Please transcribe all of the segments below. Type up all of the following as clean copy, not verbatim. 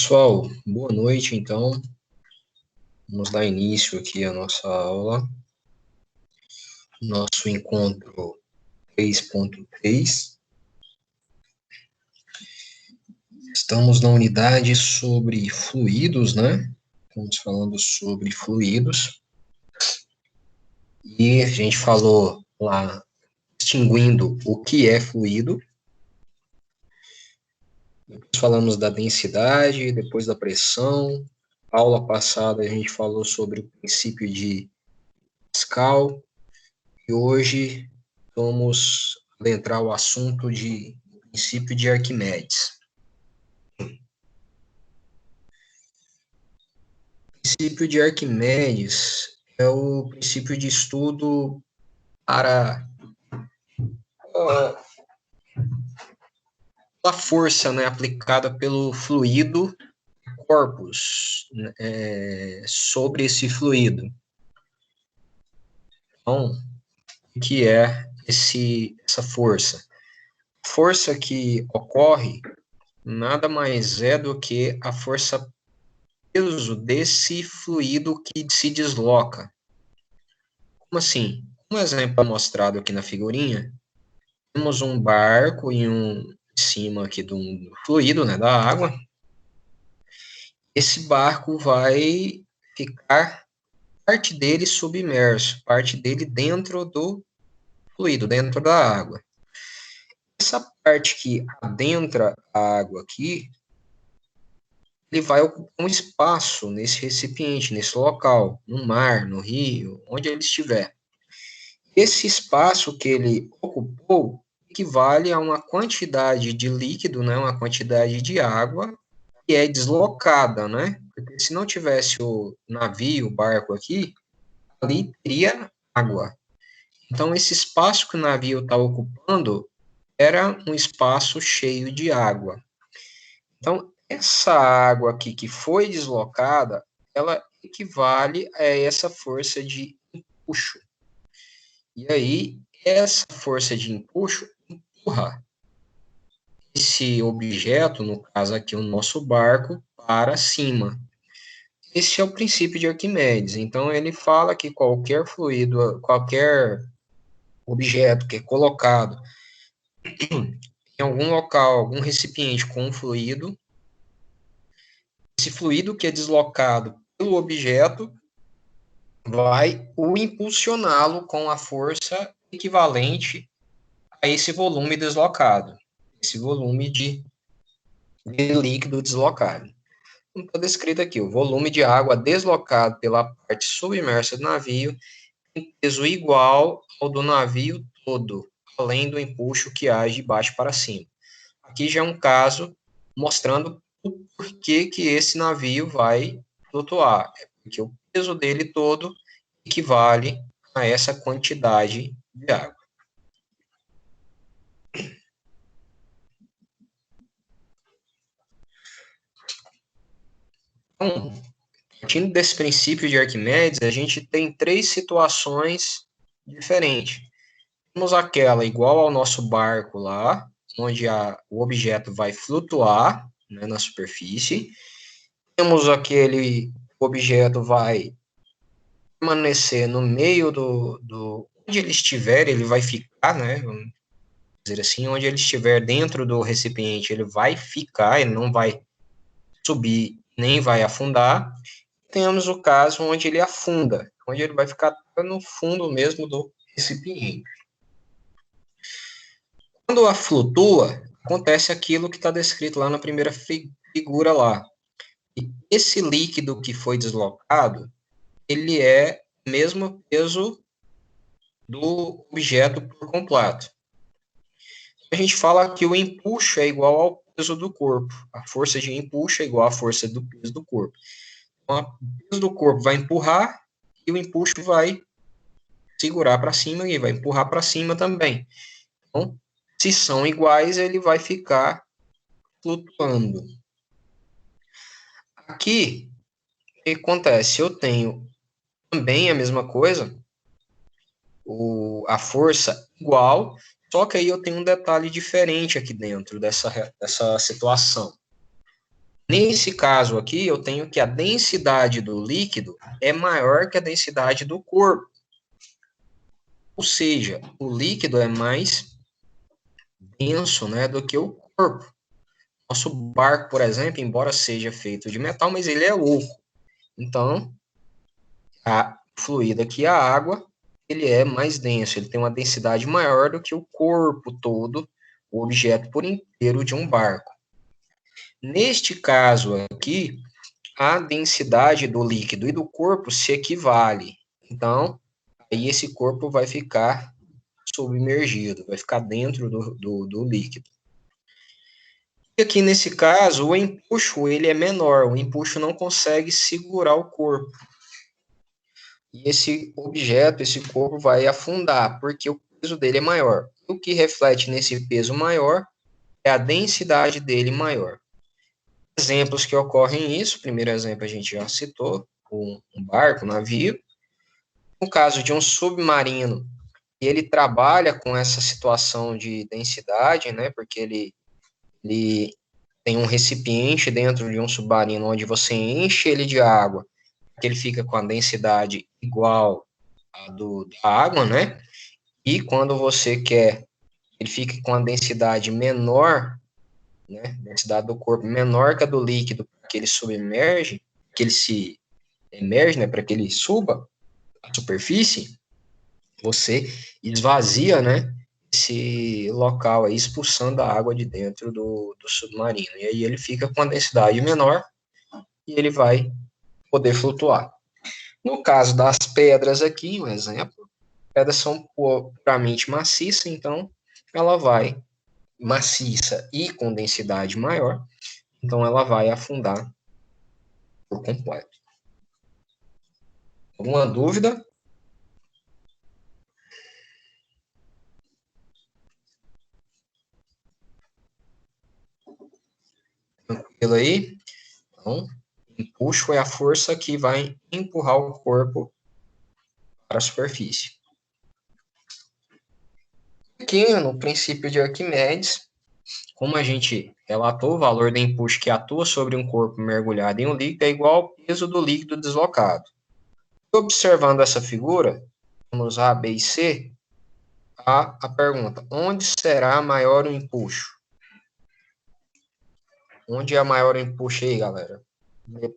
Pessoal, boa noite, então. Vamos dar início aqui à nossa aula. Nosso encontro 3.3. Estamos na unidade sobre fluidos, né? Estamos falando sobre fluidos. E a gente falou lá, distinguindo o que é fluido. Depois falamos da densidade, depois da pressão. Aula passada a gente falou sobre o princípio de Pascal. E hoje vamos adentrar o assunto de princípio de Arquimedes. O princípio de Arquimedes é o princípio de estudo para a força, né, aplicada pelo fluido corpus, sobre esse fluido. Então, o que é essa força? Força que ocorre nada mais é do que a força peso desse fluido que se desloca. Como assim? Um exemplo mostrado aqui na figurinha, temos um barco em cima aqui do fluido, né, da água. Esse barco vai ficar parte dele submerso, parte dele dentro do fluido, dentro da água. Essa parte que adentra a água aqui, ele vai ocupar um espaço nesse recipiente, nesse local, no mar, no rio, onde ele estiver. Esse espaço que ele ocupou equivale a uma quantidade de líquido, né, uma quantidade de água que é deslocada, né? Porque se não tivesse o navio, o barco aqui, ali teria água. Então, esse espaço que o navio está ocupando era um espaço cheio de água. Então, essa água aqui que foi deslocada, ela equivale a essa força de empuxo. E aí, essa força de empuxo empurra esse objeto, no caso aqui o nosso barco, para cima. Esse é o princípio de Arquimedes. Então, ele fala que qualquer fluido, qualquer objeto que é colocado em algum local, algum recipiente com fluido, esse fluido que é deslocado pelo objeto vai o impulsioná-lo com a força equivalente a esse volume deslocado, esse volume de líquido deslocado. Como está descrito aqui, o volume de água deslocado pela parte submersa do navio tem peso igual ao do navio todo, além do empuxo que age de baixo para cima. Aqui já é um caso mostrando o porquê que esse navio vai flutuar. É porque o peso dele todo equivale a essa quantidade de água. Então, partindo desse princípio de Arquimedes, a gente tem três situações diferentes. Temos aquela igual ao nosso barco lá, onde o objeto vai flutuar, né, na superfície. Temos aquele objeto vai permanecer no meio onde ele estiver, ele vai ficar, né, vamos dizer assim, onde ele estiver dentro do recipiente, ele vai ficar, ele não vai subir, nem vai afundar. Temos o caso onde ele afunda, onde ele vai ficar no fundo mesmo do recipiente. Quando a flutua, acontece aquilo que está descrito lá na primeira figura lá. E esse líquido que foi deslocado, ele é o mesmo peso do objeto por completo. A gente fala que o empuxo é igual ao peso do corpo. A força de empuxo é igual à força do peso do corpo. Então, o peso do corpo vai empurrar e o empuxo vai segurar para cima e vai empurrar para cima também. Então, se são iguais, ele vai ficar flutuando. Aqui, o que acontece? Eu tenho também a mesma coisa, a força igual, só que aí eu tenho um detalhe diferente aqui dentro dessa situação. Nesse caso aqui, eu tenho que a densidade do líquido é maior que a densidade do corpo. Ou seja, o líquido é mais denso, né, do que o corpo. Nosso barco, por exemplo, embora seja feito de metal, mas ele é oco. Então, o fluido aqui, a água, ele é mais denso, ele tem uma densidade maior do que o corpo todo, o objeto por inteiro de um barco. Neste caso aqui, a densidade do líquido e do corpo se equivale. Então, aí esse corpo vai ficar submergido, vai ficar dentro do líquido. E aqui nesse caso, o empuxo ele é menor, o empuxo não consegue segurar o corpo. E esse objeto, esse corpo vai afundar, porque o peso dele é maior. O que reflete nesse peso maior é a densidade dele maior. Exemplos que ocorrem isso, o primeiro exemplo a gente já citou, um barco, um navio. No caso de um submarino, ele trabalha com essa situação de densidade, né, porque ele tem um recipiente dentro de um submarino onde você enche ele de água, que ele fica com a densidade igual à da água, né, e quando você quer ele fique com a densidade menor, né, densidade do corpo menor que a do líquido, que ele submerge, que ele se emerge, né, para que ele suba a superfície, você esvazia, né, esse local aí, expulsando a água de dentro do submarino. E aí ele fica com a densidade menor e ele vai poder flutuar. No caso das pedras aqui, um exemplo, pedras são puramente maciças, então ela vai maciça e com densidade maior, então ela vai afundar por completo. Alguma dúvida? Tranquilo aí? Então, empuxo é a força que vai empurrar o corpo para a superfície. Aqui, no princípio de Arquimedes, como a gente relatou, o valor do empuxo que atua sobre um corpo mergulhado em um líquido é igual ao peso do líquido deslocado. Observando essa figura, vamos A, B e C, a pergunta, onde será maior o empuxo? Onde é maior o empuxo aí, galera?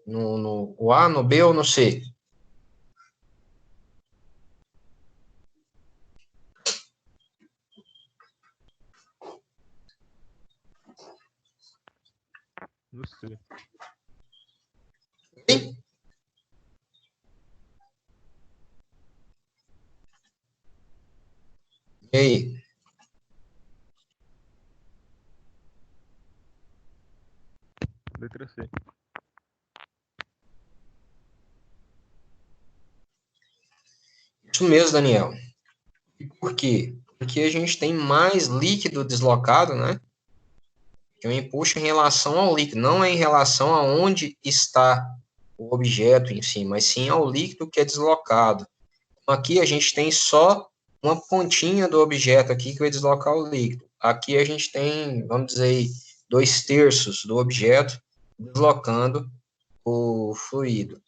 No A, no B ou no C? No C. Sim? E aí? Letra C. Isso mesmo, Daniel. Por quê? Porque a gente tem mais líquido deslocado, né? Que o empuxo em relação ao líquido, não é em relação a onde está o objeto em si, mas sim ao líquido que é deslocado. Então, aqui a gente tem só uma pontinha do objeto aqui que vai deslocar o líquido. Aqui a gente tem, vamos dizer, 2/3 do objeto deslocando o fluido.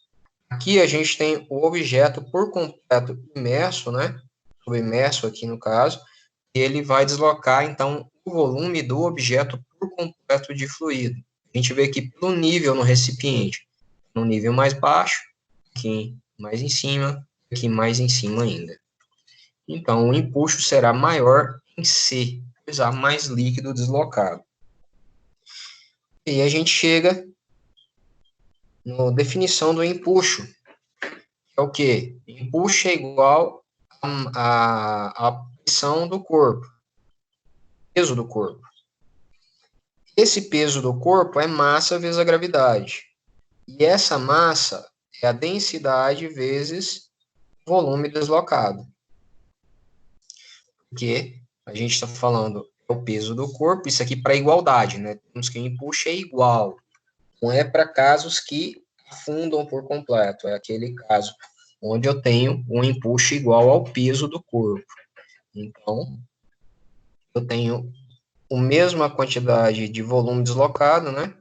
Aqui a gente tem o objeto por completo imerso, né? Submerso aqui no caso, e ele vai deslocar, então, o volume do objeto por completo de fluido. A gente vê aqui pelo nível no recipiente. No nível mais baixo, aqui mais em cima, aqui mais em cima ainda. Então, o empuxo será maior em C, pois há mais líquido deslocado. E a gente chega na definição do empuxo. É o quê? Empuxo é igual a pressão do corpo, peso do corpo. Esse peso do corpo é massa vezes a gravidade. E essa massa é a densidade vezes volume deslocado. Porque a gente está falando é o peso do corpo, isso aqui para igualdade, né? Temos que o empuxo é igual. Não é para casos que afundam por completo, é aquele caso onde eu tenho um empuxo igual ao peso do corpo. Então, eu tenho a mesma quantidade de volume deslocado, né?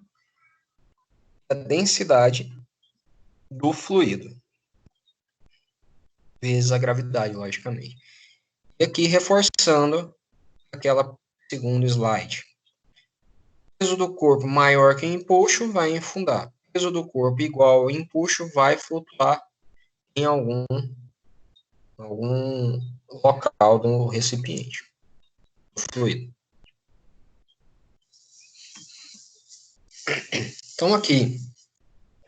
a densidade do fluido, vezes a gravidade, logicamente. E aqui, reforçando aquela segundo slide. Peso do corpo maior que o empuxo vai afundar. Peso do corpo igual ao empuxo vai flutuar em algum local do recipiente, do fluido. Então, aqui,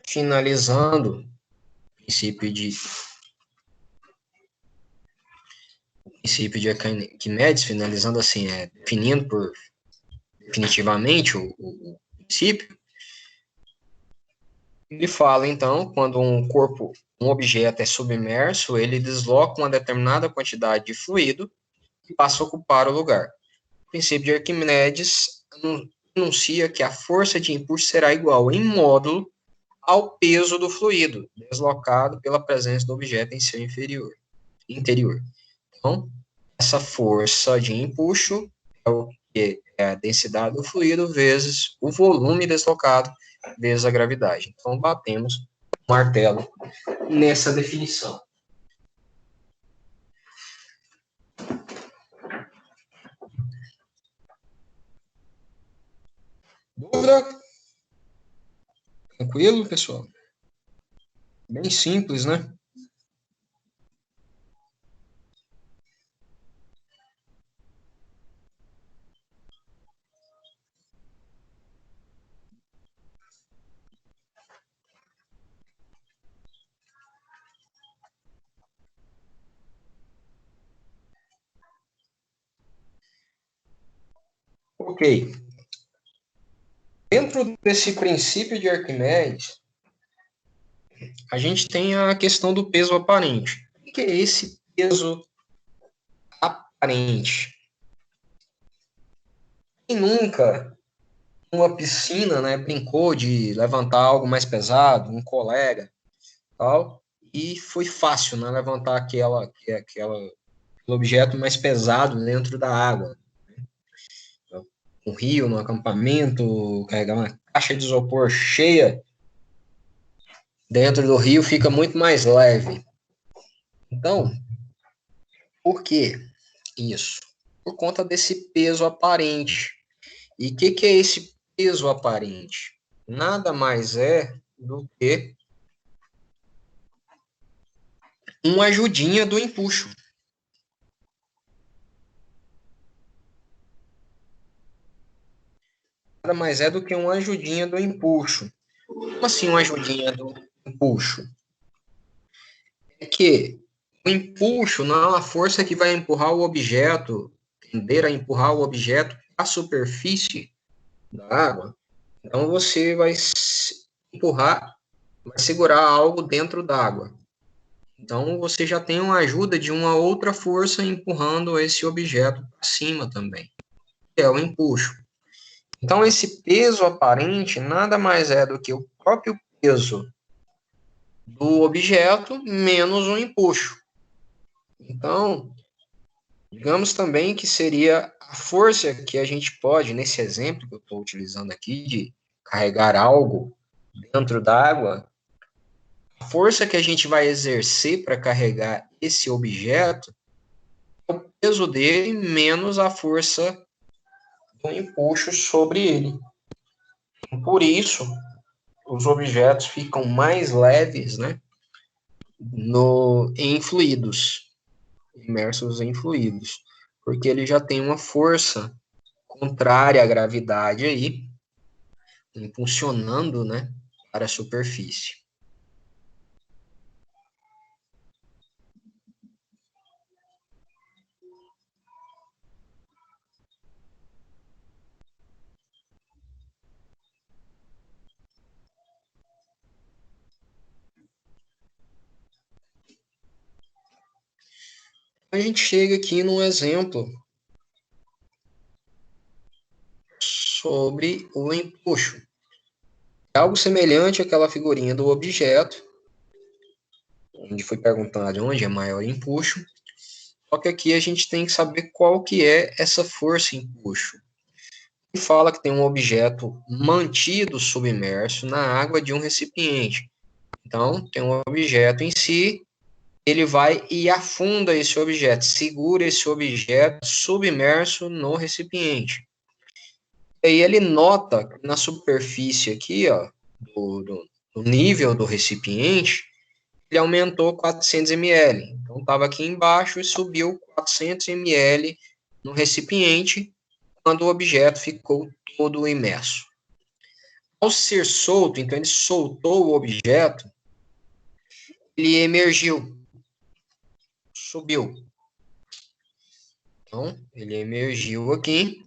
finalizando o princípio de Arquimedes, finalizando assim, definindo definitivamente o princípio, ele fala, então, quando um objeto é submerso, ele desloca uma determinada quantidade de fluido e passa a ocupar o lugar. O princípio de Arquimedes anuncia que a força de impulso será igual em módulo ao peso do fluido, deslocado pela presença do objeto em seu interior. Então, essa força de empuxo é o que é a densidade do fluido vezes o volume deslocado vezes a gravidade. Então, batemos o martelo nessa definição. Dúvida? Tranquilo, pessoal? Bem simples, né? Ok. Dentro desse princípio de Arquimedes, a gente tem a questão do peso aparente. O que é esse peso aparente? Quem nunca, numa piscina, né, brincou de levantar algo mais pesado, um colega, tal, e foi fácil, né, levantar aquele objeto mais pesado dentro da água. Um rio, um acampamento, carregar uma caixa de isopor cheia dentro do rio fica muito mais leve. Então, por que isso? Por conta desse peso aparente. E o que é esse peso aparente? Nada mais é do que uma ajudinha do empuxo. Nada mais é do que uma ajudinha do empuxo. Como assim uma ajudinha do empuxo? É que o empuxo não é uma força que vai empurrar o objeto, tender a empurrar o objeto à superfície da água. Então você vai empurrar, vai segurar algo dentro d'água. Então você já tem uma ajuda de uma outra força empurrando esse objeto para cima também, que é o empuxo. Então esse peso aparente nada mais é do que o próprio peso do objeto menos o empuxo. Então, digamos também que seria a força que a gente pode, nesse exemplo que eu estou utilizando aqui, de carregar algo dentro d'água, a força que a gente vai exercer para carregar esse objeto é o peso dele menos a força do empuxo sobre ele. Por isso, os objetos ficam mais leves, né, em fluidos, imersos em fluidos, porque ele já tem uma força contrária à gravidade aí, impulsionando, né, para a superfície. A gente chega aqui num exemplo sobre o empuxo. É algo semelhante àquela figurinha do objeto, onde foi perguntado onde é maior empuxo, só que aqui a gente tem que saber qual que é essa força empuxo. fala que tem um objeto mantido submerso na água de um recipiente. Então, tem um objeto em si, ele vai e afunda esse objeto, segura esse objeto submerso no recipiente. E aí ele nota que na superfície aqui, ó, do nível do recipiente, ele aumentou 400 ml. Então, estava aqui embaixo e subiu 400 ml no recipiente, quando o objeto ficou todo imerso. Ao ser solto, então ele soltou o objeto, ele emergiu, subiu. Então, ele emergiu aqui,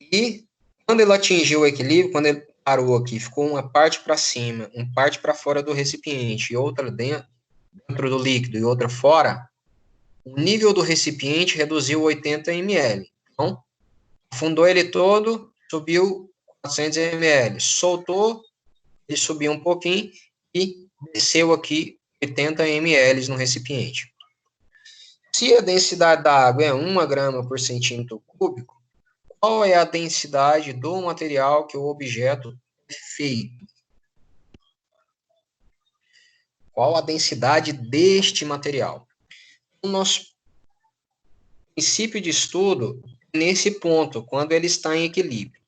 e quando ele atingiu o equilíbrio, quando ele parou aqui, ficou uma parte para cima, uma parte para fora do recipiente e outra dentro do líquido e outra fora, o nível do recipiente reduziu 80 ml. Então, afundou ele todo, subiu 400 ml. Soltou, ele subiu um pouquinho e desceu aqui 80 ml no recipiente. Se a densidade da água é 1 grama por centímetro cúbico, qual é a densidade do material que o objeto é feito? Qual a densidade deste material? O nosso princípio de estudo é nesse ponto, quando ele está em equilíbrio.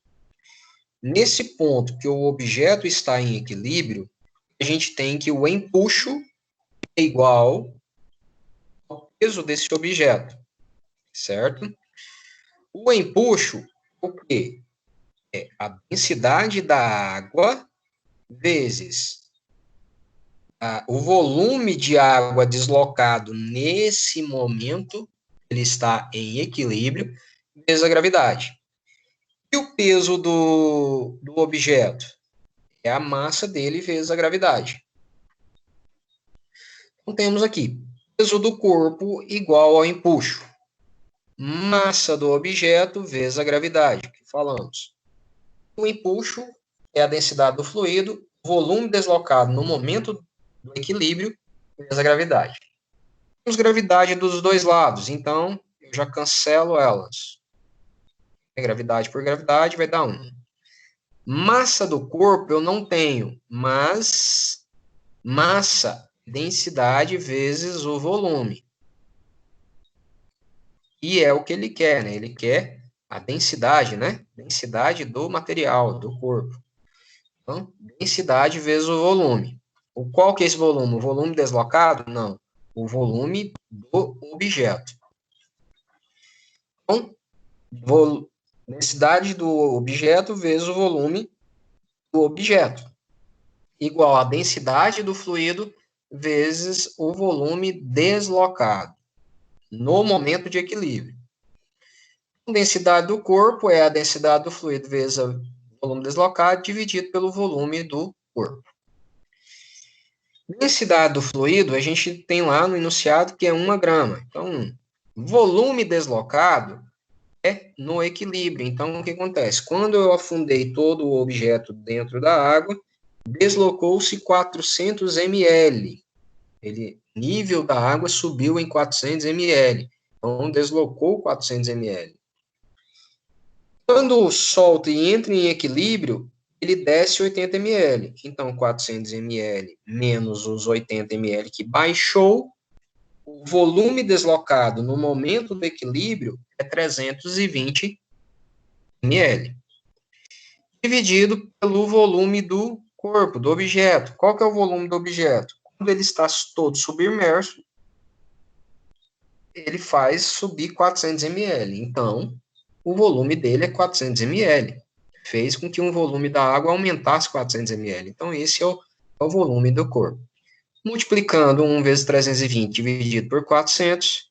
Nesse ponto que o objeto está em equilíbrio, a gente tem que o empuxo é igual ao peso desse objeto, certo? O empuxo, o quê? É a densidade da água vezes o volume de água deslocado nesse momento, ele está em equilíbrio, vezes a gravidade. E o peso do objeto? É a massa dele vezes a gravidade. Então, temos aqui, peso do corpo igual ao empuxo. Massa do objeto vezes a gravidade, que falamos. O empuxo é a densidade do fluido, volume deslocado no momento do equilíbrio vezes a gravidade. Temos gravidade dos dois lados, então eu já cancelo elas. Gravidade por gravidade vai dar 1. Massa do corpo eu não tenho, mas massa, densidade vezes o volume. E é o que ele quer, né? Ele quer a densidade, né? Densidade do material, do corpo. Então, densidade vezes o volume. Qual que é esse volume? O volume deslocado? Não. O volume do objeto. Então, densidade do objeto vezes o volume do objeto. Igual a densidade do fluido vezes o volume deslocado no momento de equilíbrio. A densidade do corpo é a densidade do fluido vezes o volume deslocado dividido pelo volume do corpo. Densidade do fluido, a gente tem lá no enunciado que é 1 grama. Então, volume deslocado é no equilíbrio. Então, o que acontece? Quando eu afundei todo o objeto dentro da água, deslocou-se 400 ml. Nível da água subiu em 400 ml. Então, deslocou 400 ml. Quando solta e entra em equilíbrio, ele desce 80 ml. Então, 400 ml menos os 80 ml que baixou, o volume deslocado no momento do equilíbrio é 320 ml. Dividido pelo volume do corpo, do objeto. Qual que é o volume do objeto? Quando ele está todo submerso, ele faz subir 400 ml. Então, o volume dele é 400 ml. Fez com que o volume da água aumentasse 400 ml. Então, esse é o volume do corpo. Multiplicando 1 vezes 320 dividido por 400,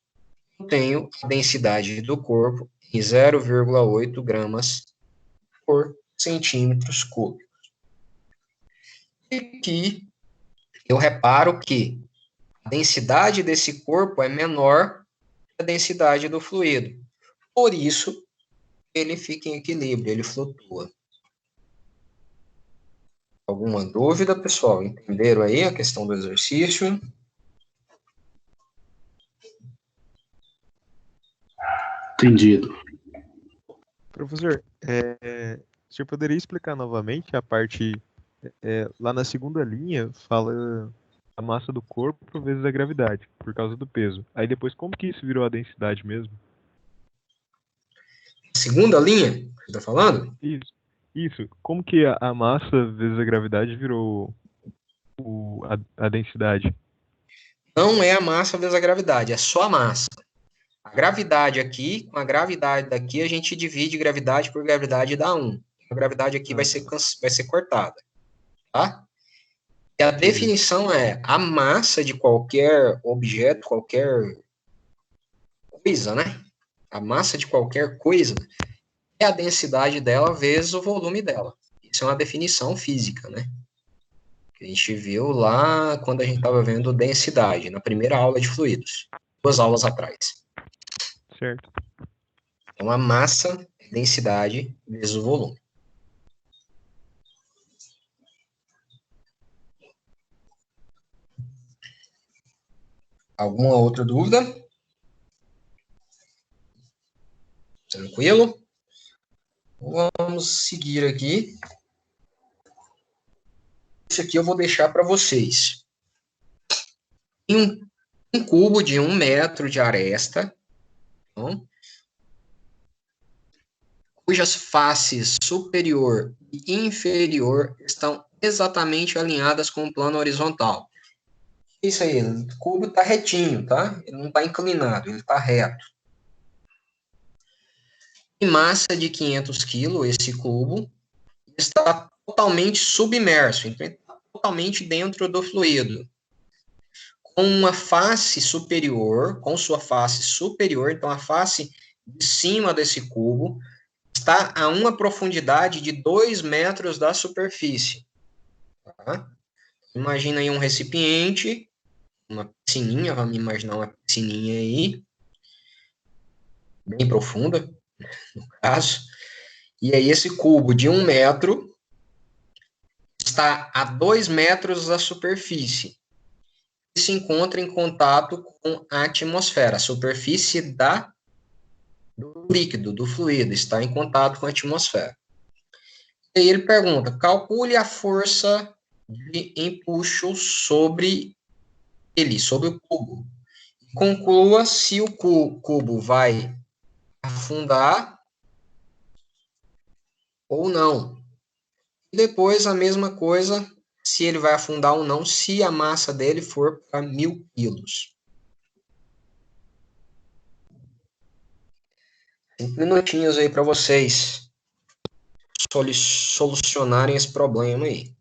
eu tenho a densidade do corpo em 0,8 gramas por centímetros cúbicos. E aqui eu reparo que a densidade desse corpo é menor que a densidade do fluido. Por isso, ele fica em equilíbrio, ele flutua. Alguma dúvida, pessoal? Entenderam aí a questão do exercício? Entendido. Professor, o senhor poderia explicar novamente a parte, lá na segunda linha, fala a massa do corpo vezes a gravidade, por causa do peso. Aí depois, como que isso virou a densidade mesmo? Segunda linha, você está falando? Isso. Isso. Como que a massa vezes a gravidade virou a densidade? Não é a massa vezes a gravidade, é só a massa. A gravidade aqui, com a gravidade daqui, a gente divide gravidade por gravidade e dá 1. A gravidade aqui Ah, tá. vai ser cortada, tá? E a Entendi. definição é a massa de qualquer objeto, qualquer coisa, né? A massa de qualquer coisa é a densidade dela vezes o volume dela. Isso é uma definição física, né? Que a gente viu lá quando a gente estava vendo densidade, na primeira aula de fluidos, 2 aulas atrás. Certo. Então, a massa é densidade vezes o volume. Alguma outra dúvida? Tranquilo? Vamos seguir aqui. Isso aqui eu vou deixar para vocês. Em um cubo de 1 metro de aresta, então, cujas faces superior e inferior estão exatamente alinhadas com o plano horizontal. Isso aí, o cubo está retinho, tá? Ele não está inclinado, ele está reto. Em massa de 500 quilos, esse cubo está totalmente submerso, então ele está totalmente dentro do fluido. Com uma face superior, com sua face superior, então a face de cima desse cubo está a uma profundidade de 2 metros da superfície. Tá? Imagina aí um recipiente, uma piscininha, vamos imaginar uma piscininha aí, bem profunda, no caso. E aí esse cubo de 1 metro está a 2 metros da superfície e se encontra em contato com a atmosfera. A superfície do líquido, do fluido, está em contato com a atmosfera. E aí ele pergunta, calcule a força de empuxo sobre ele, sobre o cubo. Conclua se o cubo vai afundar ou não. E depois a mesma coisa, se ele vai afundar ou não, se a massa dele for para 1.000 quilos. 5 minutinhos aí para vocês solucionarem esse problema aí.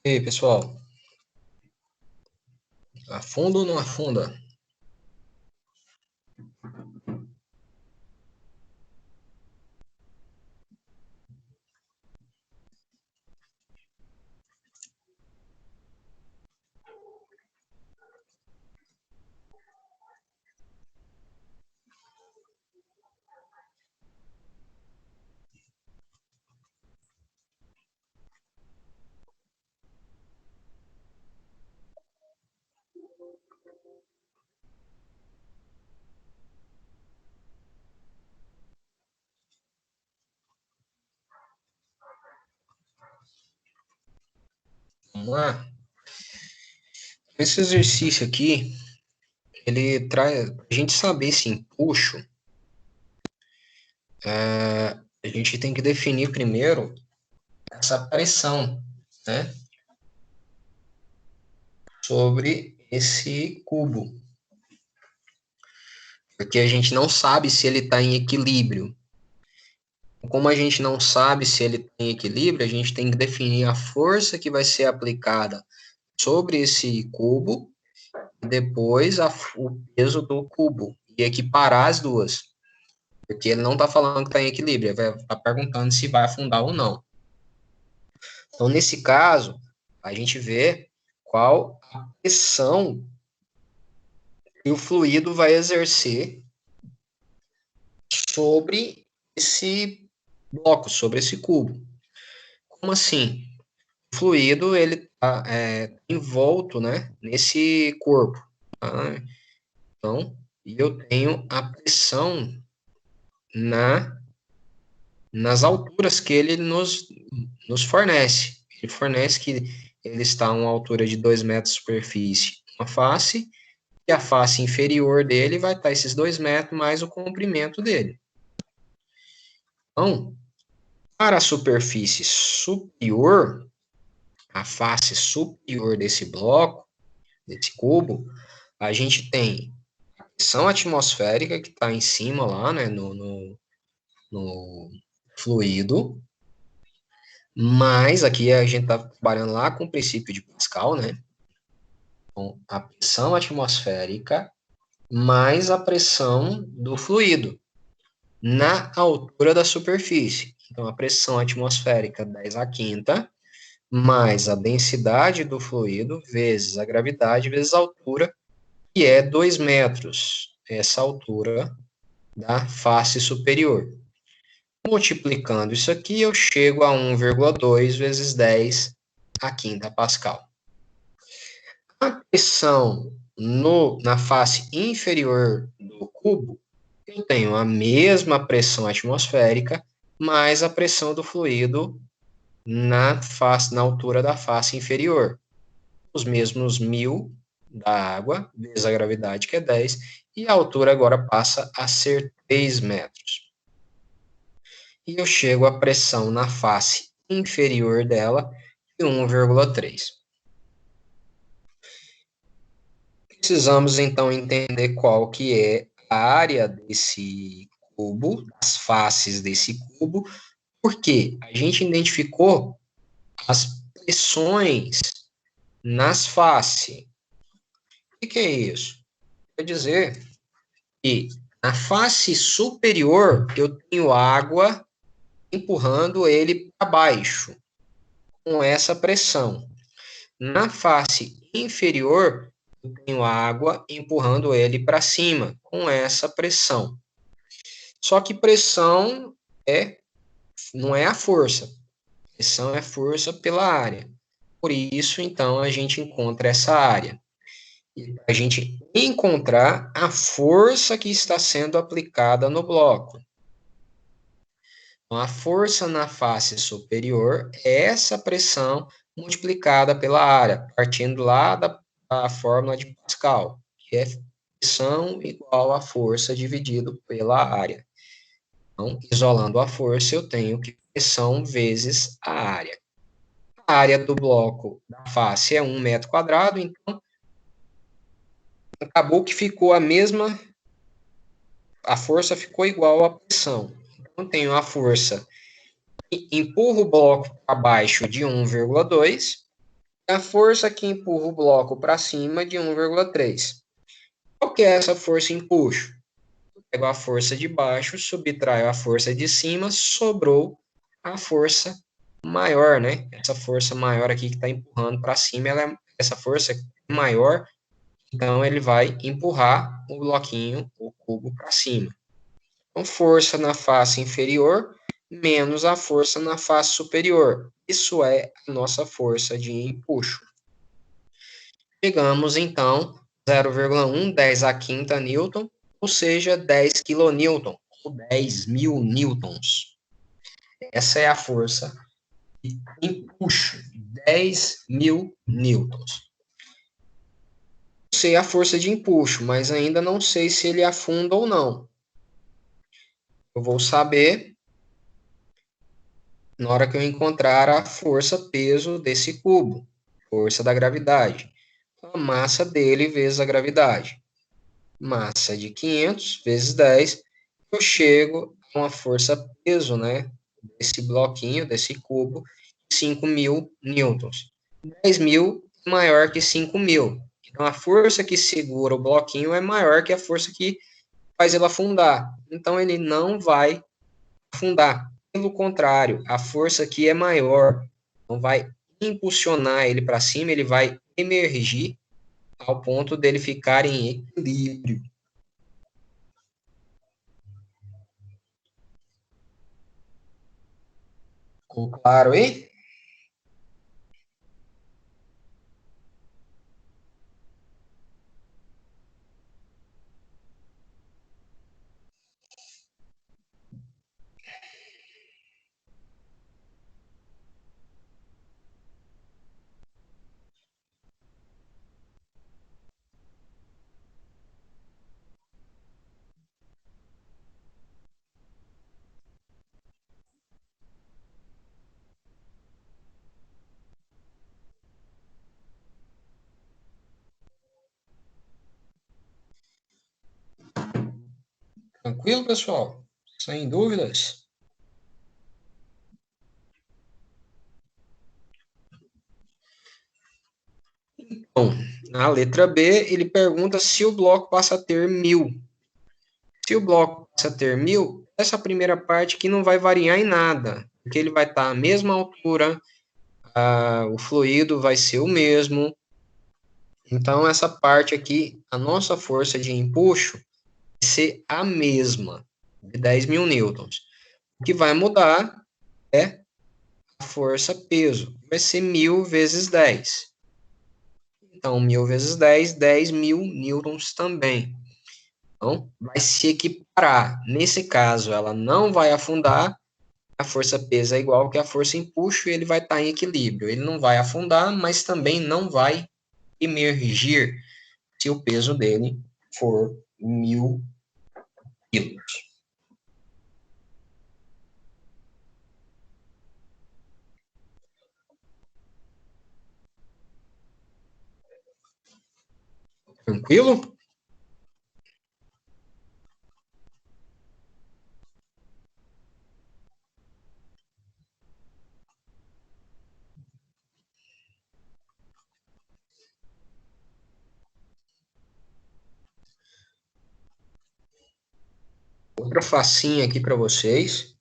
E aí, pessoal? Afunda ou não afunda? Vamos lá. Esse exercício aqui, ele traz a gente saber esse empuxo, a gente tem que definir primeiro essa pressão, né, sobre esse cubo, porque a gente não sabe se ele está em equilíbrio. Como a gente não sabe se ele está em equilíbrio, a gente tem que definir a força que vai ser aplicada sobre esse cubo e depois o peso do cubo e equiparar as duas. Porque ele não está falando que está em equilíbrio, ele vai estar perguntando se vai afundar ou não. Então, nesse caso, a gente vê qual a pressão que o fluido vai exercer sobre esse bloco, sobre esse cubo. Como assim? O fluido, ele está envolto, né, nesse corpo. Tá? Então, eu tenho a pressão nas alturas que ele nos fornece. Ele fornece que ele está a uma altura de 2 metros de superfície, uma face, e a face inferior dele vai estar esses 2 metros mais o comprimento dele. Então, para a superfície superior, a face superior desse bloco, desse cubo, a gente tem a pressão atmosférica que está em cima lá, né, no fluido, mas aqui a gente está trabalhando lá com o princípio de Pascal, né? Então, a pressão atmosférica mais a pressão do fluido na altura da superfície. Então, a pressão atmosférica 10 a quinta, mais a densidade do fluido, vezes a gravidade, vezes a altura, que é 2 metros, essa altura da face superior. Multiplicando isso aqui, eu chego a 1,2 vezes 10 a quinta Pascal. A pressão na face inferior do cubo, eu tenho a mesma pressão atmosférica, mais a pressão do fluido na altura da face inferior. Os mesmos 1.000 da água, vezes a gravidade, que é 10, e a altura agora passa a ser 3 metros. E eu chego à pressão na face inferior dela de 1,3. Precisamos, então, entender qual que é a área desse cubo, as faces desse cubo, porque a gente identificou as pressões nas faces. O que é isso? Quer dizer que na face superior eu tenho água empurrando ele para baixo, com essa pressão. Na face inferior, eu tenho água empurrando ele para cima, com essa pressão. Só que pressão não é a força. Pressão é força pela área. Por isso, então, a gente encontra essa área. E a gente encontrar a força que está sendo aplicada no bloco. Então, a força na face superior é essa pressão multiplicada pela área, partindo lá da fórmula de Pascal, que é pressão igual a força dividido pela área. Então, isolando a força, eu tenho que pressão vezes a área. A área do bloco da face é 1 metro quadrado, então acabou que ficou a mesma, a força ficou igual à pressão. Então, eu tenho a força que empurra o bloco para baixo de 1,2 a força que empurra o bloco para cima de 1,3. Qual que é essa força empuxo? Pego a força de baixo, subtraio a força de cima, sobrou a força maior, né? Essa força maior aqui que está empurrando para cima, essa força é maior, então ele vai empurrar o bloquinho, o cubo para cima. Então, força na face inferior menos a força na face superior. Isso é a nossa força de empuxo. Pegamos, então, 0,1, 10 a quinta newton, ou seja, 10 kilonewton, ou 10 mil newtons. Essa é a força de empuxo, 10 mil newtons. Sei a força de empuxo, mas ainda não sei se ele afunda ou não. Eu vou saber na hora que eu encontrar a força-peso desse cubo, força da gravidade. Então, a massa dele vezes a gravidade. Massa de 500 vezes 10, eu chego a uma força-peso, né, desse bloquinho, desse cubo, 5.000 newtons. 10.000 é maior que 5.000. Então, a força que segura o bloquinho é maior que a força que faz ele afundar. Então, ele não vai afundar. Pelo contrário, a força aqui é maior. Não vai impulsionar ele para cima, ele vai emergir ao ponto dele ficar em equilíbrio. Ficou claro aí? Tranquilo, pessoal? Sem dúvidas? Bom, na letra B, ele pergunta se o bloco passa a ter 1.000. Se o bloco passa a ter 1.000, essa primeira parte aqui não vai variar em nada, porque ele vai estar à mesma altura, o fluido vai ser o mesmo. Então, essa parte aqui, a nossa força de empuxo vai ser a mesma, de 10.000 newtons. O que vai mudar é a força-peso, vai ser 1.000 vezes 10. Então, 1.000 vezes 10, 10.000 newtons também. Então, vai se equiparar. Nesse caso, ela não vai afundar, a força-peso é igual que a força-empuxo e ele vai estar em equilíbrio. Ele não vai afundar, mas também não vai emergir se o peso dele for 1.000 quilos. Tranquilo? Outra facinha aqui para vocês.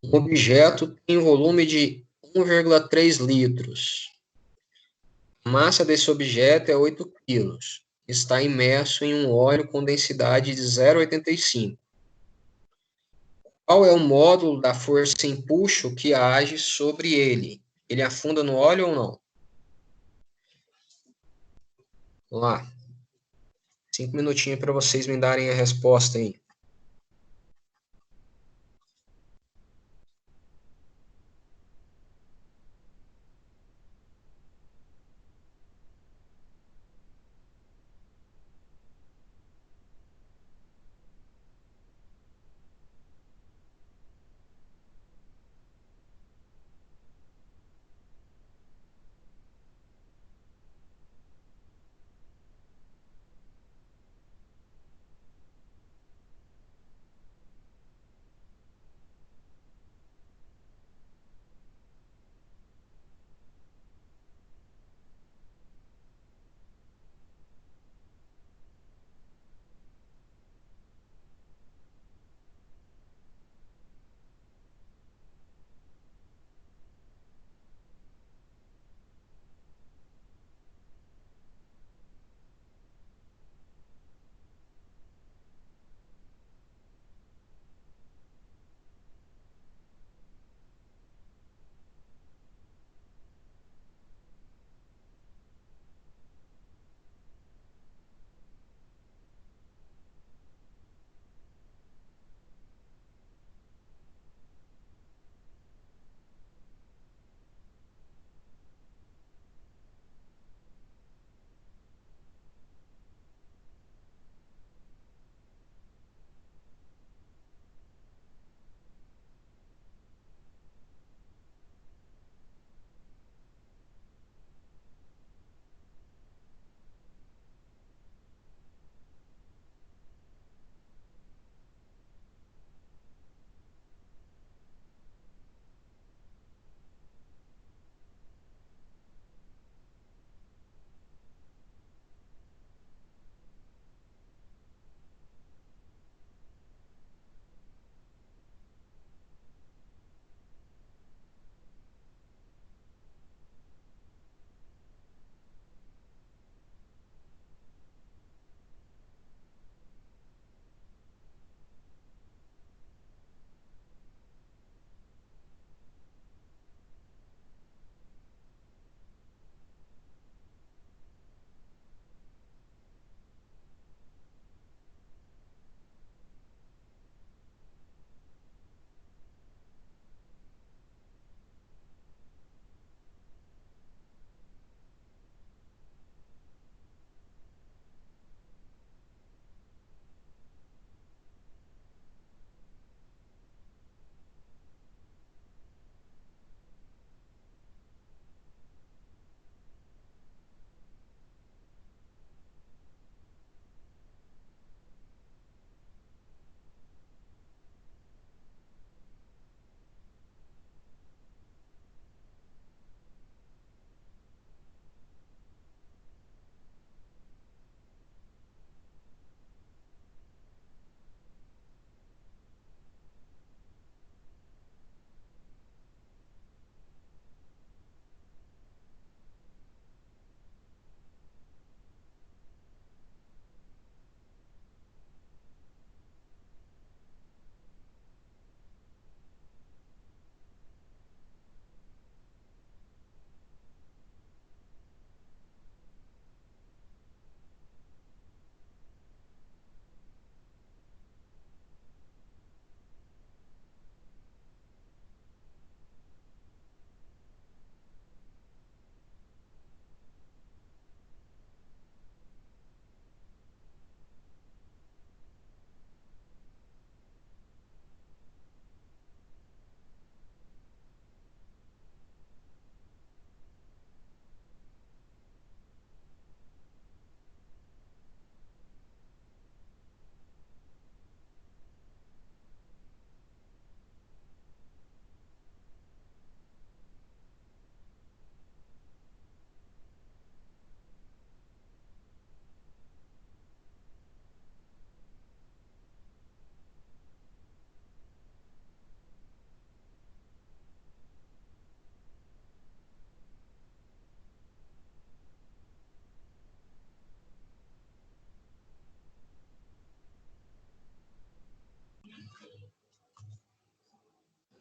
Um objeto tem volume de 1,3 litros. A massa desse objeto é 8 quilos. Está imerso em um óleo com densidade de 0,85. Qual é o módulo da força empuxo que age sobre ele? Ele afunda no óleo ou não? Vamos lá. 5 minutinhos para vocês me darem a resposta aí.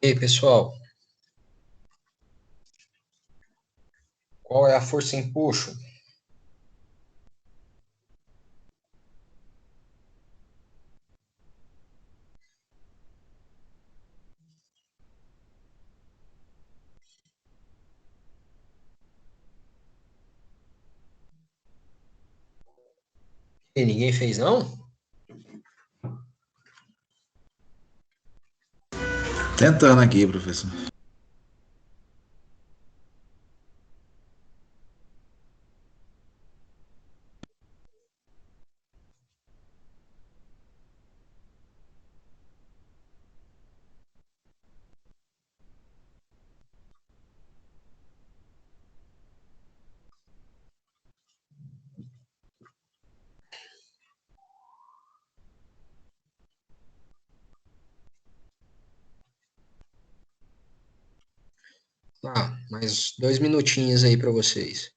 E aí, pessoal, qual é a força em empuxo? E ninguém fez, não? Tentando aqui, professor. Ah, mais 2 minutinhos aí para vocês.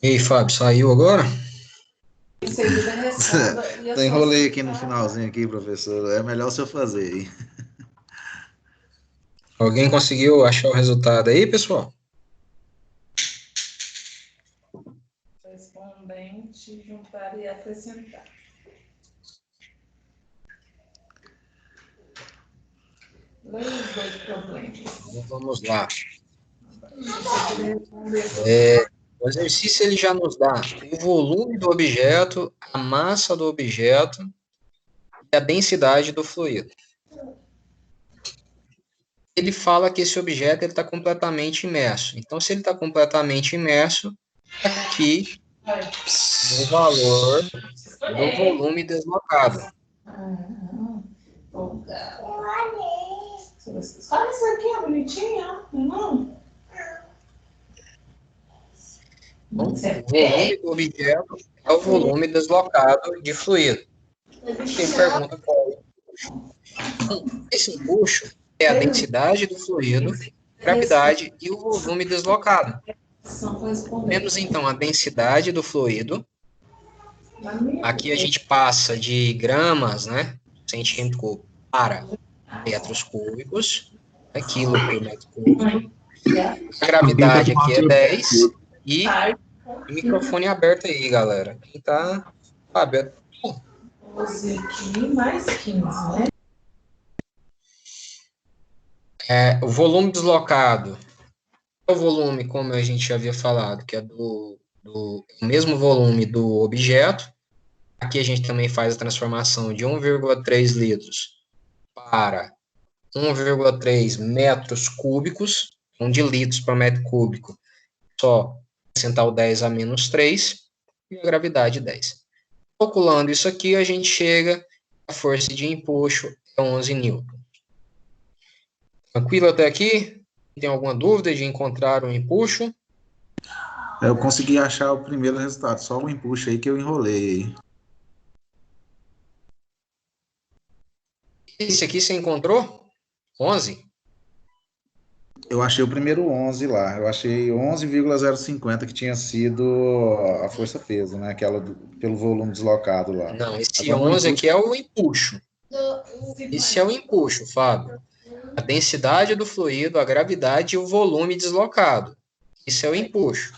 E aí, Fábio, saiu agora? Enrolei aqui no finalzinho aqui, professor. É melhor o senhor fazer aí. Alguém conseguiu achar o resultado aí, pessoal? Correspondente, juntar e acrescentar. Leia os dois problemas. Então, vamos lá. Você queria responder O exercício ele já nos dá o volume do objeto, a massa do objeto e a densidade do fluido. Ele fala que esse objeto está completamente imerso. Então, se ele está completamente imerso, aqui o valor do volume deslocado. Olha isso aqui, é bonitinho, não? Então, o volume do objeto é o volume deslocado de fluido. Ele pergunta qual é. Esse empuxo é a densidade do fluido gravidade e o volume deslocado. São correspondentes. Temos então a densidade do fluido. Na minha Aqui a gente passa de gramas, né, centímetro cúbico, para metros cúbicos, né, quilo por metro cúbico. A gravidade aqui é 10 e o microfone aberto aí, galera. Quem tá aberto. 12 aqui, mais 15, né? O volume deslocado é o volume, como a gente já havia falado, que é do mesmo volume do objeto. Aqui a gente também faz a transformação de 1,3 litros para 1,3 metros cúbicos, 1 de litros para metro cúbico, só acrescentar o 10 a menos 3, e a gravidade 10. Calculando isso aqui, a gente chega à força de empuxo é 11 newton. Tranquilo até aqui? Tem alguma dúvida de encontrar um empuxo? Eu consegui achar o primeiro resultado, só o empuxo aí que eu enrolei. Esse aqui você encontrou? 11? Eu achei o primeiro 11 lá. Eu achei 11,050 que tinha sido a força-peso, né? Aquela pelo volume deslocado lá. Não, esse Agora no 11 empuxo, aqui é o empuxo. Esse é o empuxo, Fábio. A densidade do fluido, a gravidade e o volume deslocado. Isso é o empuxo.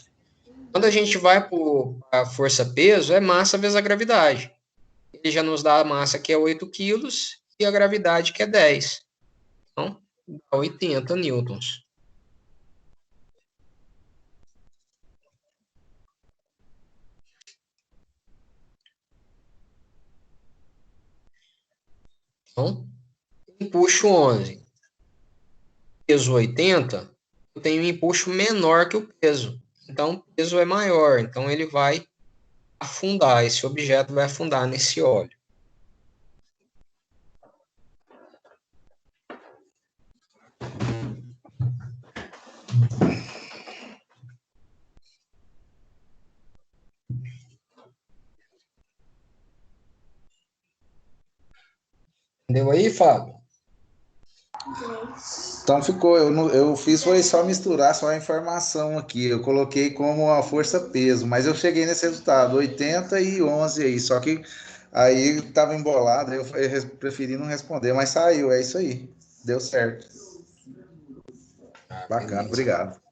Quando a gente vai para a força-peso, é massa vezes a gravidade. Ele já nos dá a massa que é 8 quilos e a gravidade que é 10. Então, dá 80 newtons. Então, empuxo 11, peso 80, eu tenho um empuxo menor que o peso. Então, o peso é maior. Então, ele vai afundar, esse objeto vai afundar nesse óleo. Entendeu aí, Fábio? então ficou. Eu fiz foi só misturar só a informação aqui. Eu coloquei como a força-peso, mas eu cheguei nesse resultado, 80 e 11 aí. Só que aí estava embolado, eu preferi não responder, mas saiu, é isso aí. Deu certo. Bacana, Beleza. obrigado.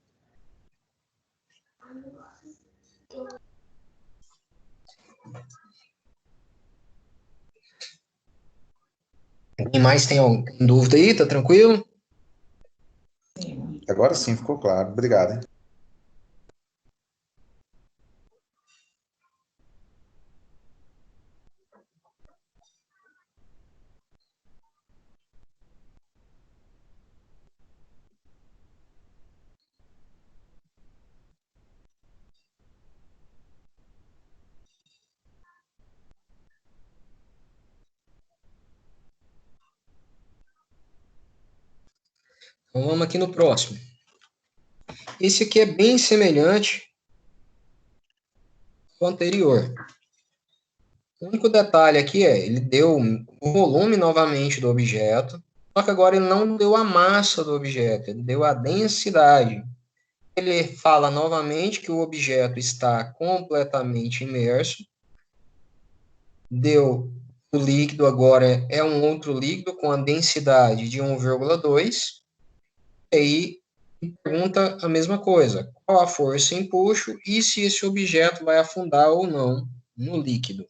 Quem mais tem dúvida aí? Tá tranquilo? Agora sim, ficou claro. Obrigado, hein? Então vamos aqui no próximo. Esse aqui é bem semelhante ao anterior. O único detalhe aqui ele deu o volume novamente do objeto, só que agora ele não deu a massa do objeto, ele deu a densidade. Ele fala novamente que o objeto está completamente imerso, deu o líquido agora é um outro líquido com a densidade de 1,2, e aí pergunta a mesma coisa, qual a força em empuxo e se esse objeto vai afundar ou não no líquido.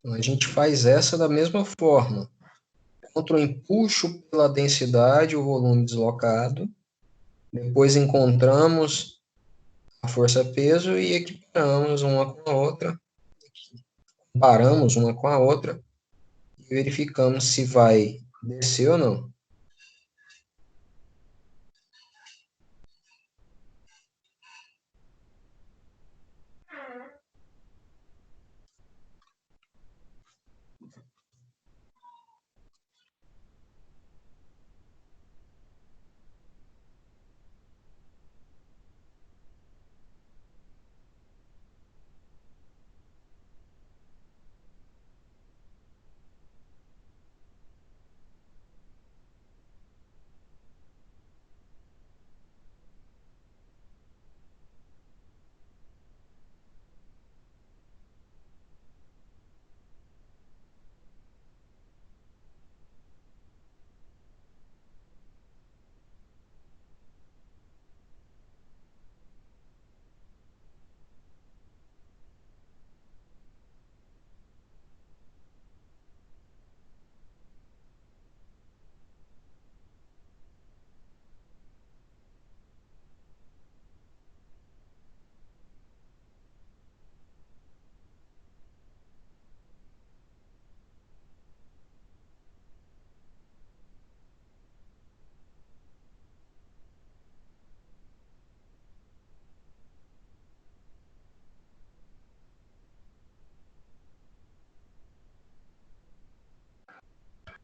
Então, a gente faz essa da mesma forma. Contra o empuxo pela densidade, o volume deslocado. Depois encontramos a força-peso e equiparamos uma com a outra. Comparamos uma com a outra e verificamos se vai descer ou não.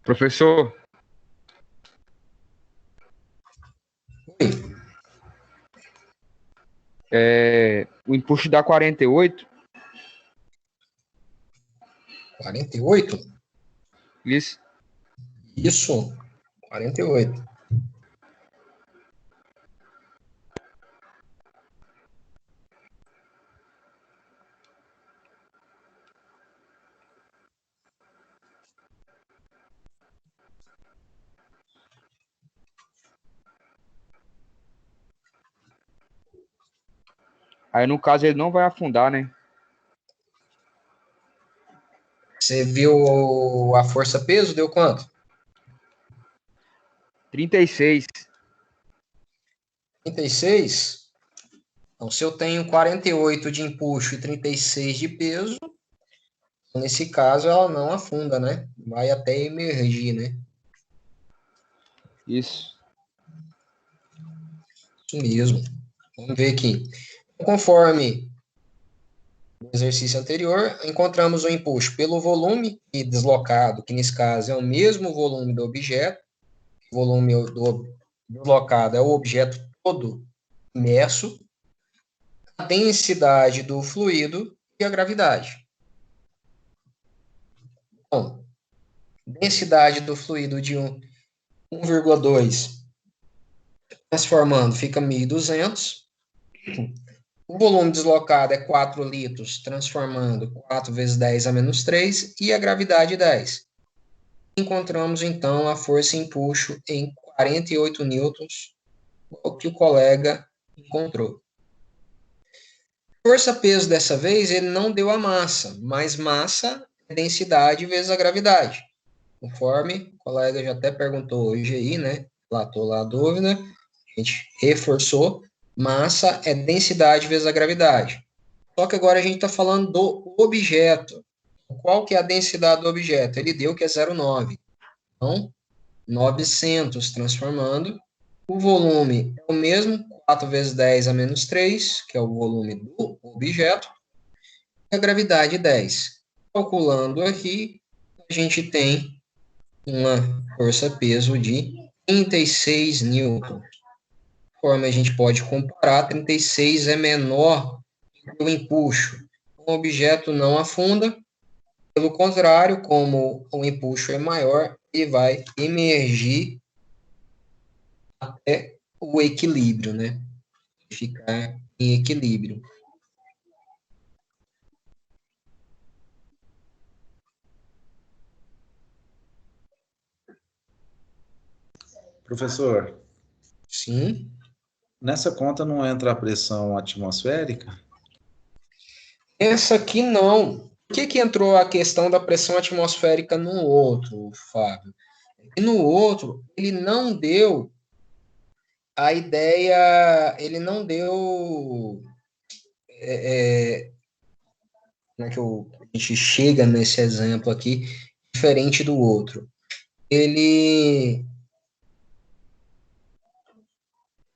Professor, Oi, o empuxo dá 48. 48? Isso. Isso, 48. Aí, no caso, ele não vai afundar, né? Você viu a força-peso? Deu quanto? 36. 36? Então, se eu tenho 48 de empuxo e 36 de peso, nesse caso ela não afunda, né? Vai até emergir, né? Isso. Isso mesmo. Vamos ver aqui. Conforme o exercício anterior, encontramos o empuxo pelo volume e deslocado, que nesse caso é o mesmo volume do objeto. O volume do deslocado é o objeto todo imerso, a densidade do fluido e a gravidade. Bom, densidade do fluido de 1,2 transformando fica 1.200. O volume deslocado é 4 litros, transformando 4 vezes 10 a menos 3, e a gravidade 10. Encontramos, então, a força empuxo em 48 newtons, o que o colega encontrou. Força-peso, dessa vez, ele não deu a massa, mas massa é densidade vezes a gravidade. Conforme o colega já até perguntou hoje aí, né? Platou lá a dúvida, a gente reforçou, massa é densidade vezes a gravidade. Só que agora a gente está falando do objeto. Qual que é a densidade do objeto? Ele deu que é 0,9. Então, 900 transformando. O volume é o mesmo, 4 vezes 10 a menos 3, que é o volume do objeto. E a gravidade 10. Calculando aqui, a gente tem uma força-peso de 36 newtons. Conforme a gente pode comparar, 36 é menor que o empuxo. O objeto não afunda, pelo contrário, como o empuxo é maior, ele vai emergir até o equilíbrio, né? Ficar em equilíbrio. Professor, Sim. nessa conta não entra a pressão atmosférica? Essa aqui não. Por que entrou a questão da pressão atmosférica no outro, Fábio? E no outro, ele não deu a ideia, ele não deu. Como é que a gente chega nesse exemplo aqui, diferente do outro? Ele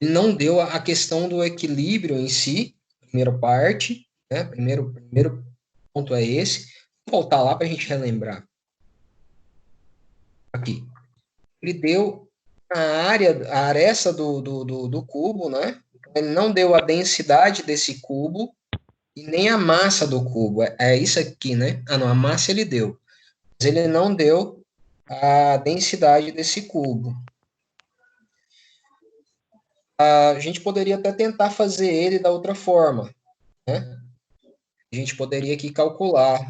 não deu a questão do equilíbrio em si, primeira parte, né? Primeiro ponto é esse. Vou voltar lá para a gente relembrar. Aqui. Ele deu a aresta do cubo, né? Ele não deu a densidade desse cubo e nem a massa do cubo. É isso aqui, né? Ah, não, a massa ele deu. Mas ele não deu a densidade desse cubo. A gente poderia até tentar fazer ele da outra forma, né? A gente poderia aqui calcular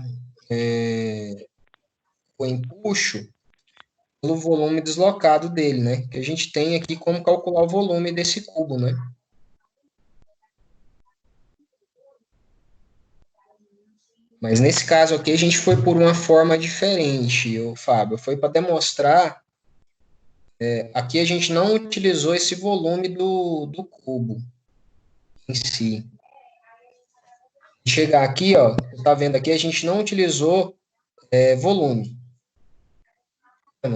o empuxo pelo volume deslocado dele, né? Que a gente tem aqui como calcular o volume desse cubo, né? Mas nesse caso aqui a gente foi por uma forma diferente, o Fábio. Foi para demonstrar. Aqui a gente não utilizou esse volume do cubo em si. Chegar aqui, ó, tá vendo aqui, a gente não utilizou volume.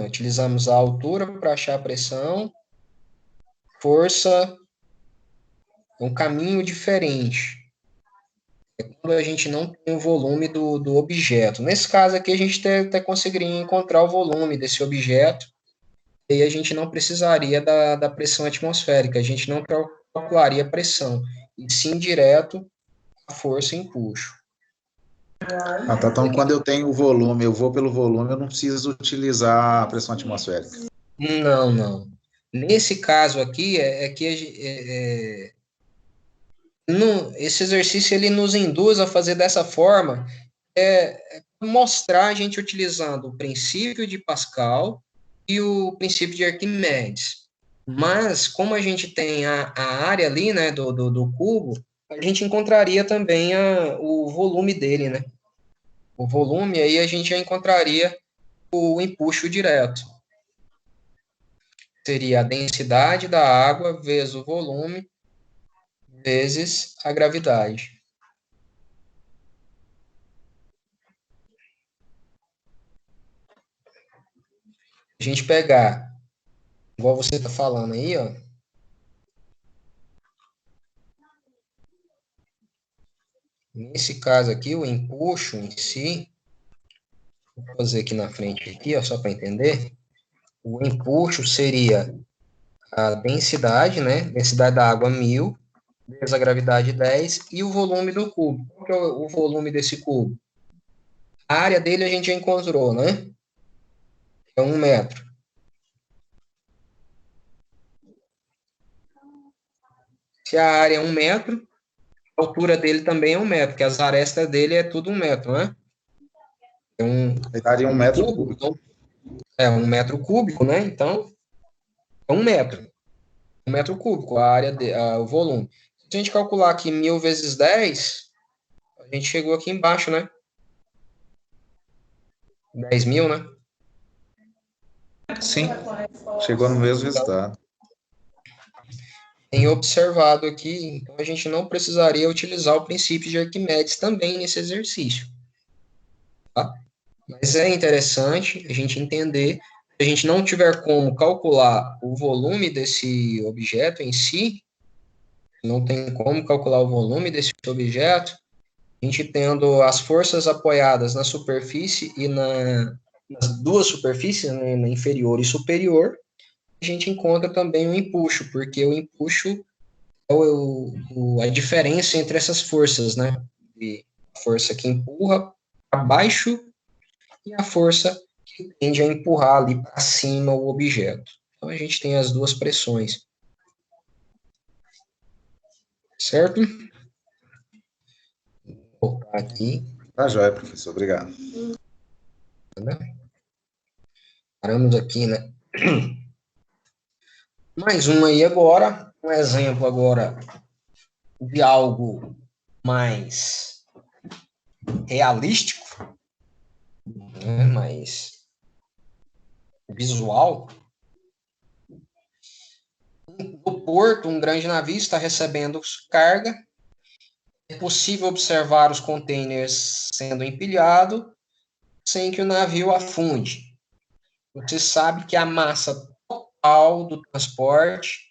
Utilizamos a altura para achar a pressão, força, um caminho diferente. quando a gente não tem o volume do objeto. Nesse caso aqui, a gente até conseguiria encontrar o volume desse objeto, e aí a gente não precisaria da pressão atmosférica, a gente não calcularia a pressão, e sim direto a força e empuxo. Ah, tá. Então, quando eu tenho o volume, eu vou pelo volume, eu não preciso utilizar a pressão atmosférica. Não, não. Nesse caso aqui, esse exercício ele nos induz a fazer dessa forma, mostrar a gente utilizando o princípio de Pascal e o princípio de Arquimedes. Mas, como a gente tem a área ali, né, do cubo, a gente encontraria também o volume dele, né? O volume, aí a gente já encontraria o empuxo direto. Seria a densidade da água vezes o volume vezes a gravidade. A gente pegar, igual você está falando aí, ó. Nesse caso aqui, o empuxo em si, vou fazer aqui na frente, aqui, ó, só para entender. O empuxo seria a densidade, né? Densidade da água 1.000, vezes a gravidade 10, e o volume do cubo. Qual que é o volume desse cubo? A área dele a gente já encontrou, né? É 1 metro. Se a área é 1 metro, a altura dele também é 1 metro, porque as arestas dele é tudo 1 metro, né? É Daria um metro cubo, cúbico. então, é 1 metro cúbico, né? Então, é 1 metro. 1 metro cúbico, o volume. Se a gente calcular aqui 1.000 vezes 10, a gente chegou aqui embaixo, né? 10.000, né? Sim, chegou no mesmo resultado. Tem observado aqui, então a gente não precisaria utilizar o princípio de Arquimedes também nesse exercício. Tá? Mas é interessante a gente entender, se a gente não tiver como calcular o volume desse objeto em si, não tem como calcular o volume desse objeto, a gente tendo as forças apoiadas na superfície e nas duas superfícies, né, na inferior e superior, a gente encontra também o empuxo, porque o empuxo é a diferença entre essas forças, né? A força que empurra para baixo e a força que tende a empurrar ali para cima o objeto. Então a gente tem as duas pressões. Certo? Vou voltar aqui. Tá joia, professor. Obrigado. Né? Paramos aqui, né? Mais um aí agora. Um exemplo agora de algo mais realístico, né? Mais visual. No porto, um grande navio está recebendo carga. É possível observar os containers sendo empilhados sem que o navio afunde. Você sabe que a massa total do transporte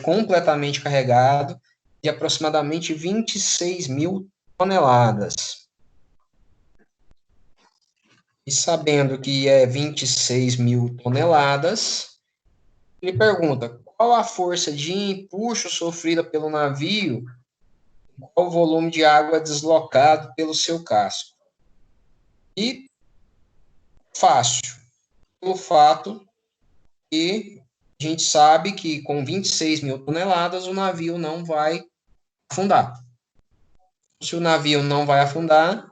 completamente carregado de aproximadamente 26.000 toneladas. E sabendo que é 26.000 toneladas, ele pergunta qual a força de empuxo sofrida pelo navio, qual o volume de água deslocado pelo seu casco. E fácil, pelo fato que a gente sabe que com 26.000 toneladas o navio não vai afundar. Se o navio não vai afundar,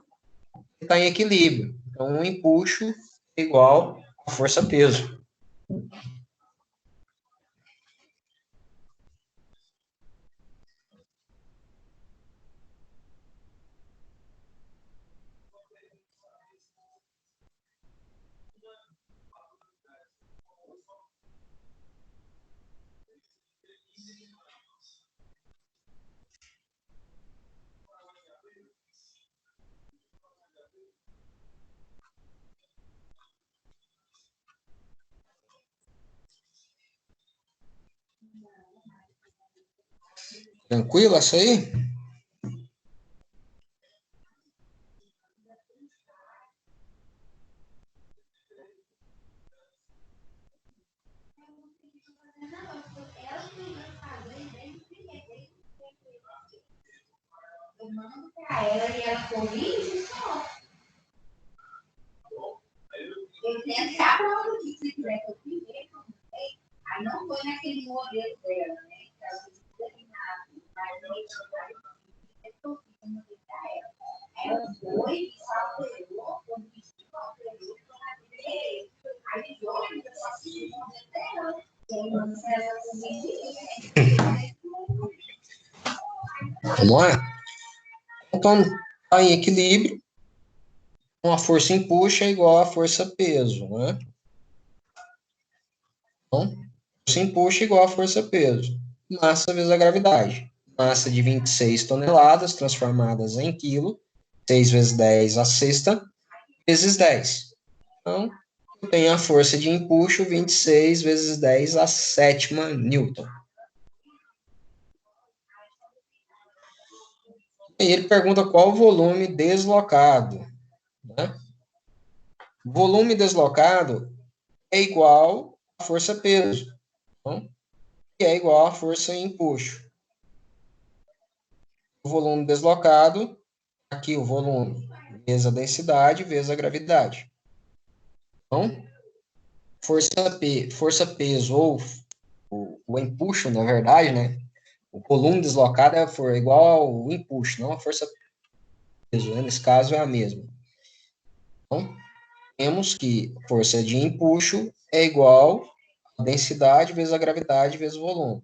está em equilíbrio. Então, o empuxo é igual a força-peso. Tranquilo essa aí? Vamos lá? Então, está em equilíbrio, a força empuxa é igual a força peso, né? Então, força empuxa é igual a força peso. Massa vezes a gravidade. Massa de 26 toneladas, transformadas em quilo. 6 vezes 10 a sexta, vezes 10. Então, eu tenho a força de empuxo, 26 vezes 10 a sétima Newton. E ele pergunta qual o volume deslocado. Né? O volume deslocado é igual à força peso. Então, que é igual à força empuxo. O volume deslocado, aqui o volume, vezes a densidade, vezes a gravidade. Então, força peso, ou o empuxo, na verdade, né? O volume deslocado é igual ao empuxo, não a força peso, né? Nesse caso é a mesma. Então, temos que força de empuxo é igual a densidade vezes a gravidade vezes o volume.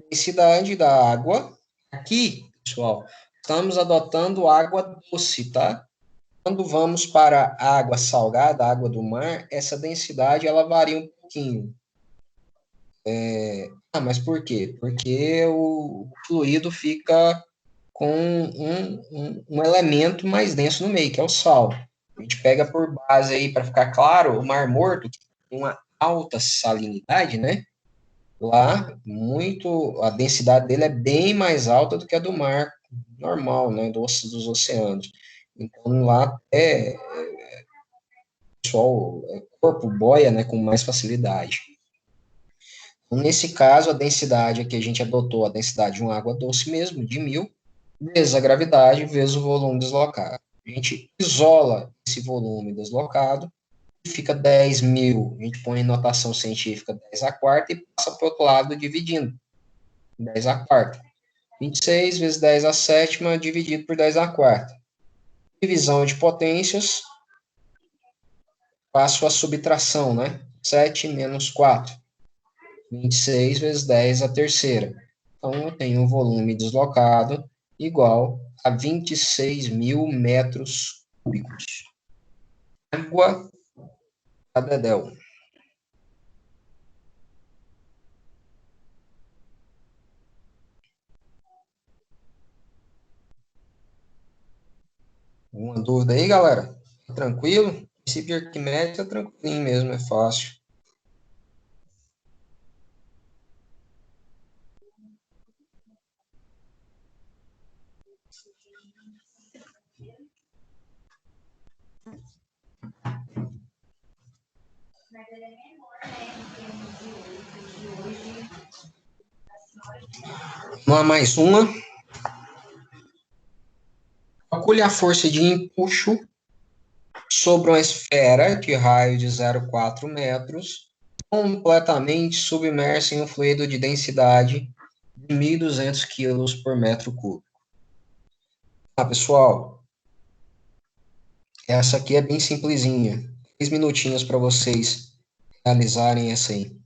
Densidade da água, aqui, pessoal, estamos adotando água doce, tá? Quando vamos para a água salgada, a água do mar, essa densidade ela varia um pouquinho. Mas por quê? Porque o fluido fica com um elemento mais denso no meio, que é o sal. A gente pega por base aí, para ficar claro, o Mar Morto, que tem uma alta salinidade, né? Lá, a densidade dele é bem mais alta do que a do mar normal, né? Dos oceanos. Então, lá o corpo boia, né, com mais facilidade. Nesse caso, a densidade aqui a gente adotou a densidade de uma água doce mesmo, de 1000, vezes a gravidade, vezes o volume deslocado. A gente isola esse volume deslocado, e fica 10.000, a gente põe em notação científica 10 a quarta e passa para o outro lado dividindo. 10 a quarta. 26 vezes 10 a sétima dividido por 10 a quarta. Divisão de potências, faço a subtração, né? 7 menos 4. 26 vezes 10 a terceira. Então, eu tenho um volume deslocado igual a 26.000 metros cúbicos. Água a dedéu. Alguma dúvida aí, galera? Tranquilo? O princípio de Arquimedes é tranquilinho mesmo, é fácil. Vamos lá, mais uma. Calcule a força de empuxo sobre uma esfera de raio de 0,4 metros, completamente submersa em um fluido de densidade de 1.200 quilos por metro cúbico. Pessoal, essa aqui é bem simplesinha. 3 minutinhos para vocês realizarem essa aí.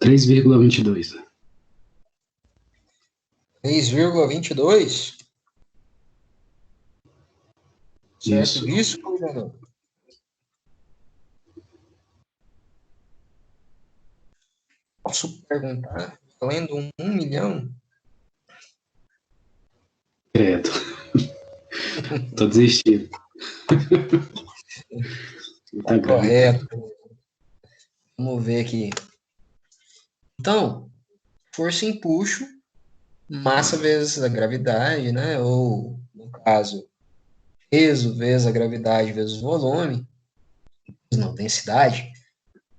3,22. 3,22? Certo Isso. isso, coordenador? Posso perguntar? Valendo 1 milhão? Credo. Tô desistindo. Tá Muita grana. correto. Vamos ver aqui. Então, força e empuxo, massa vezes a gravidade, né? Ou, no caso, peso vezes a gravidade vezes o volume. Não, densidade.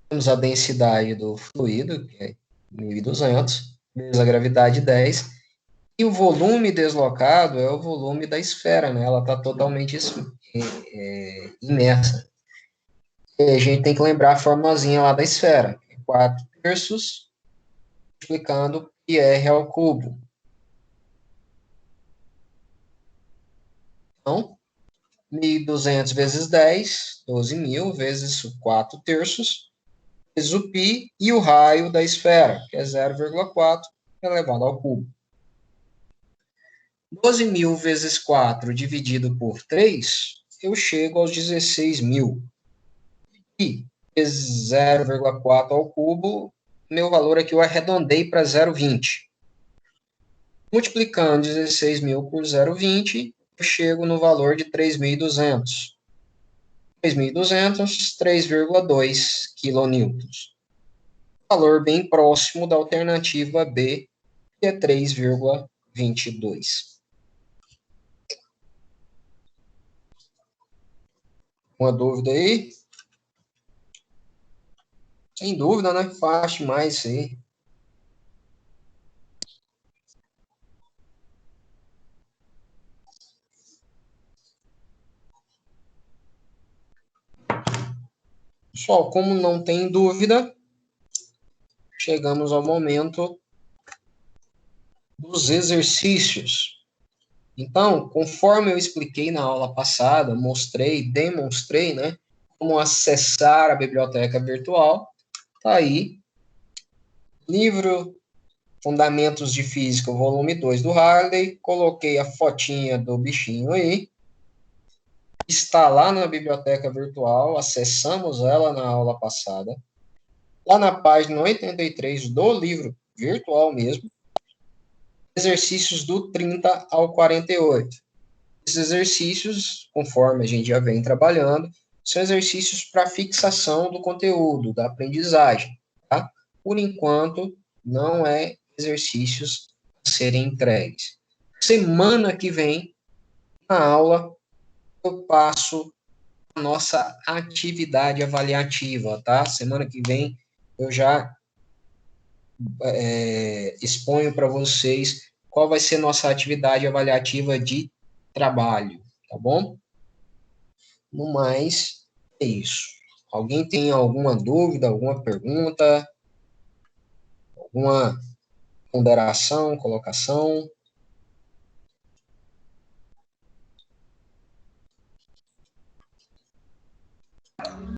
Temos a densidade do fluido, que é 1.200, vezes a gravidade 10. E o volume deslocado é o volume da esfera, né? Ela está totalmente imersa. E a gente tem que lembrar a formulazinha lá da esfera. 4 terços multiplicando πr ao cubo. Então, 1.200 vezes 10, 12.000, vezes 4 terços, vezes o π e o raio da esfera, que é 0,4 elevado ao cubo. 12.000 vezes 4 dividido por 3, eu chego aos 16.000. E vezes 0,4 ao cubo, meu valor aqui eu arredondei para 0,20. Multiplicando 16.000 por 0,20, eu chego no valor de 3.200. 3.200, 3,2 quilonewtons. Valor bem próximo da alternativa B, que é 3,22. Uma dúvida aí? Sem dúvida, né? Fácil demais isso aí. Pessoal, como não tem dúvida, chegamos ao momento dos exercícios. Então, conforme eu expliquei na aula passada, demonstrei, né, como acessar a biblioteca virtual, tá aí, livro Fundamentos de Física, volume 2 do Harley, coloquei a fotinha do bichinho aí, está lá na biblioteca virtual, acessamos ela na aula passada, lá na página 83 do livro virtual mesmo, exercícios do 30 ao 48. Esses exercícios, conforme a gente já vem trabalhando, são exercícios para fixação do conteúdo, da aprendizagem, tá? Por enquanto, não é exercícios a serem entregues. Semana que vem, na aula, eu passo a nossa atividade avaliativa, tá? Semana que vem, eu já exponho para vocês qual vai ser nossa atividade avaliativa de trabalho, tá bom? No mais, é isso. Alguém tem alguma dúvida, alguma pergunta, alguma ponderação, colocação?